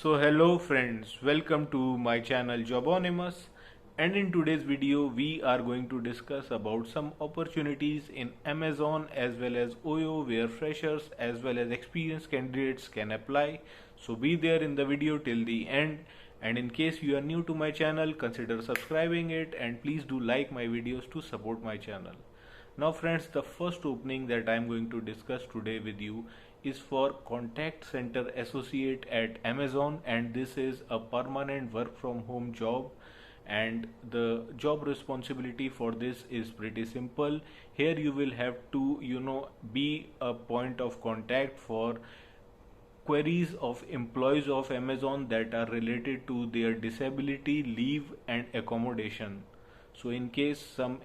So hello friends, welcome to my channel Jobonimus, and in today's video we are going to discuss about some opportunities in Amazon as well as OYO where freshers as well as experienced candidates can apply. So be there in the video till the end, and in case you are new to my channel, consider subscribing it and please do like my videos to support my channel. Now friends, the first opening that I am going to discuss today with you is for contact center associate at Amazon, and this is a permanent work from home job, and the job responsibility for this is pretty simple. Here you will have to be a point of contact for queries of employees of Amazon that are related to their disability, leave, and accommodation. So, in case some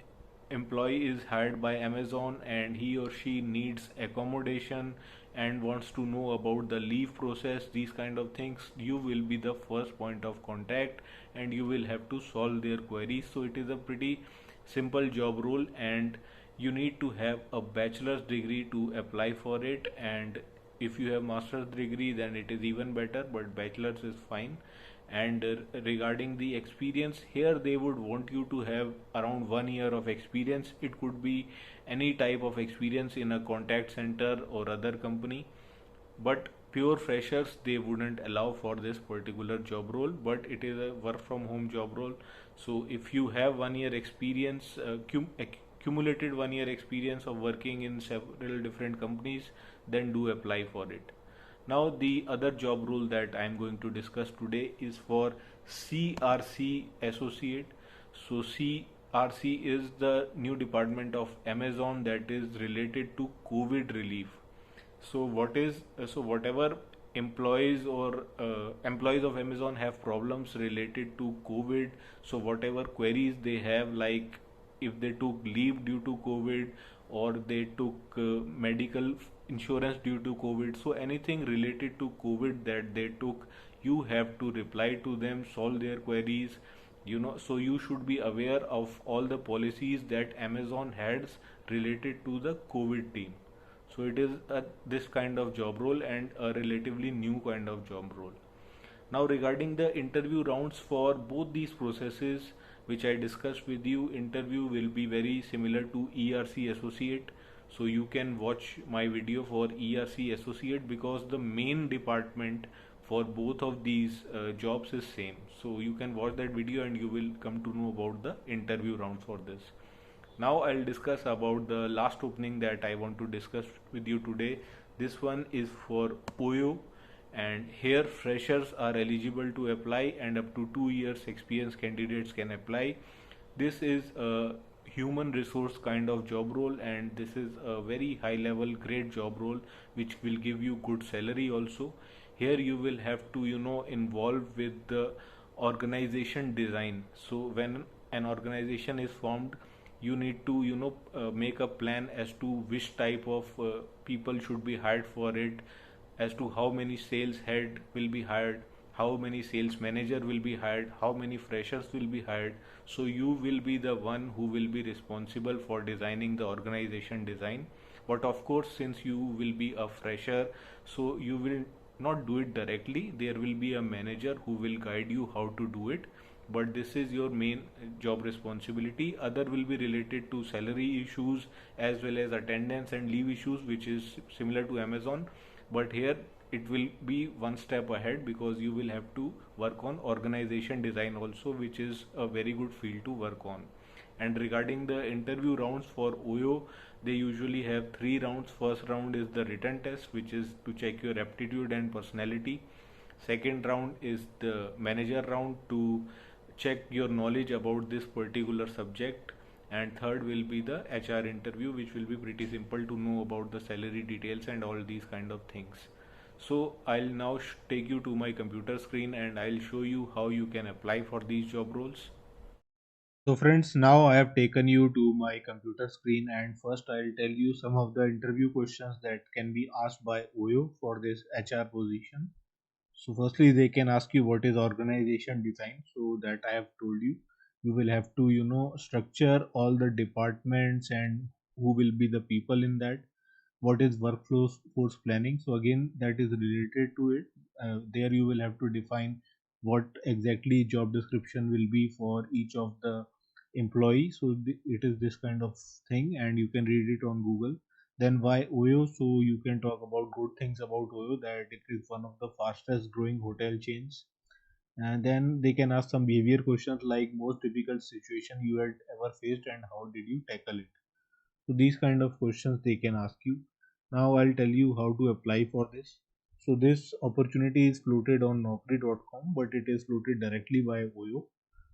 employee is hired by Amazon and he or she needs accommodation and wants to know about the leave process, these kind of things, you will be the first point of contact and you will have to solve their queries. So, it is a pretty simple job role, and you need to have a bachelor's degree to apply for it, and if you have master's degree then it is even better, but bachelor's is fine. And regarding the experience, here they would want you to have around 1 year of experience. It could be any type of experience in a contact center or other company, but pure freshers they wouldn't allow for this particular job role, but it is a work from home job role. So if you have 1 year experience, accumulated 1 year experience of working in several different companies, then do apply for it. Now the other job role that I am going to discuss today is for CRC associate. So CRC is the new department of Amazon that is related to COVID relief. So whatever employees of Amazon have problems related to COVID, so whatever queries they have, like if they took leave due to COVID or they took medical insurance due to COVID, so anything related to COVID that they took, you have to reply to them, solve their queries. So you should be aware of all the policies that Amazon has related to the COVID team. So it is this kind of job role and a relatively new kind of job role. Now regarding the interview rounds for both these processes which I discussed with you, interview will be very similar to ERC associate. So you can watch my video for ERC associate because the main department for both of these jobs is same. So you can watch that video and you will come to know about the interview rounds for this. Now I'll discuss about the last opening that I want to discuss with you today. This one is for OYO, and here freshers are eligible to apply and up to 2 years experience candidates can apply. This is a human resource kind of job role, and this is a very high level great job role which will give you good salary also. Here you will have to involve with the organization design. So when an organization is formed, you need to make a plan as to which type of people should be hired for it, as to how many sales head will be hired, how many sales manager will be hired, how many freshers will be hired. So you will be the one who will be responsible for designing the organization design. But of course, since you will be a fresher, so you will not do it directly. There will be a manager who will guide you how to do it, but this is your main job responsibility. Other will be related to salary issues as well as attendance and leave issues, which is similar to Amazon, but here it will be one step ahead because you will have to work on organization design also, which is a very good field to work on. And regarding the interview rounds for OYO, they usually have 3 rounds. First round is the written test, which is to check your aptitude and personality. Second round is the manager round to check your knowledge about this particular subject. And third will be the HR interview, which will be pretty simple to know about the salary details and all these kind of things. So I'll now take you to my computer screen and I'll show you how you can apply for these job roles. So friends, now I have taken you to my computer screen, and first I'll tell you some of the interview questions that can be asked by OYO for this HR position. So firstly, they can ask you what is organization design. So that I have told you, you will have to structure all the departments and who will be the people in that. what is workforce planning. So again, that is related to it. There you will have to define what exactly job description will be for each of the employee. So it is this kind of thing, and you can read it on Google. Then why Oyo? So you can talk about good things about Oyo, that it is one of the fastest growing hotel chains. And then they can ask some behavior questions like most difficult situation you had ever faced and how did you tackle it. So these kind of questions they can ask you. Now I'll tell you how to apply for this. So this opportunity is floated on Naukri.com, but it is floated directly by Oyo.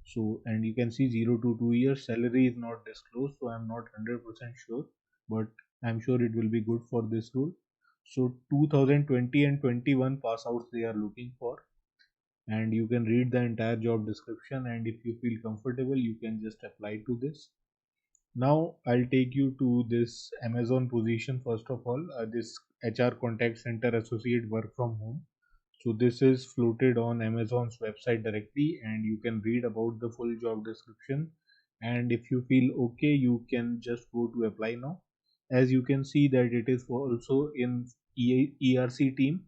So, and you can see 0 to 2 years salary is not disclosed, so I'm not 100% sure, but I'm sure it will be good for this role. So 2020 and 21 pass outs they are looking for, and you can read the entire job description, and if you feel comfortable you can just apply to this. Now I'll take you to this Amazon position. First of all, this HR contact center associate work from home. So this is floated on Amazon's website directly, and you can read about the full job description. And if you feel okay, you can just go to apply now. As you can see that it is also in ERC team.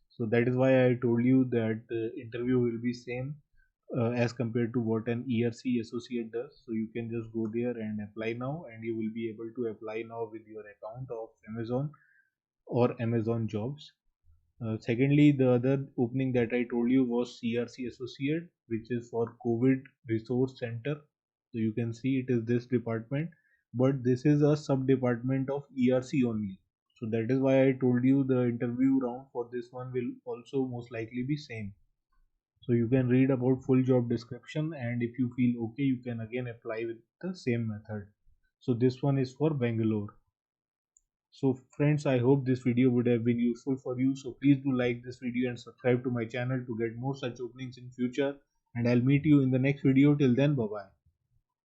So that is why I told you that the interview will be same as compared to what an ERC associate does. So you can just go there and apply now, and you will be able to apply now with your account of Amazon or Amazon Jobs. Secondly, the other opening that I told you was CRC associate, which is for COVID Resource Center. So you can see it is this department, but this is a sub department of ERC only. So that is why I told you the interview round for this one will also most likely be same. So you can read about full job description, and if you feel okay you can again apply with the same method. So this one is for Bangalore. So friends, I hope this video would have been useful for you. So please do like this video and subscribe to my channel to get more such openings in future, and I'll meet you in the next video. Till then, bye bye.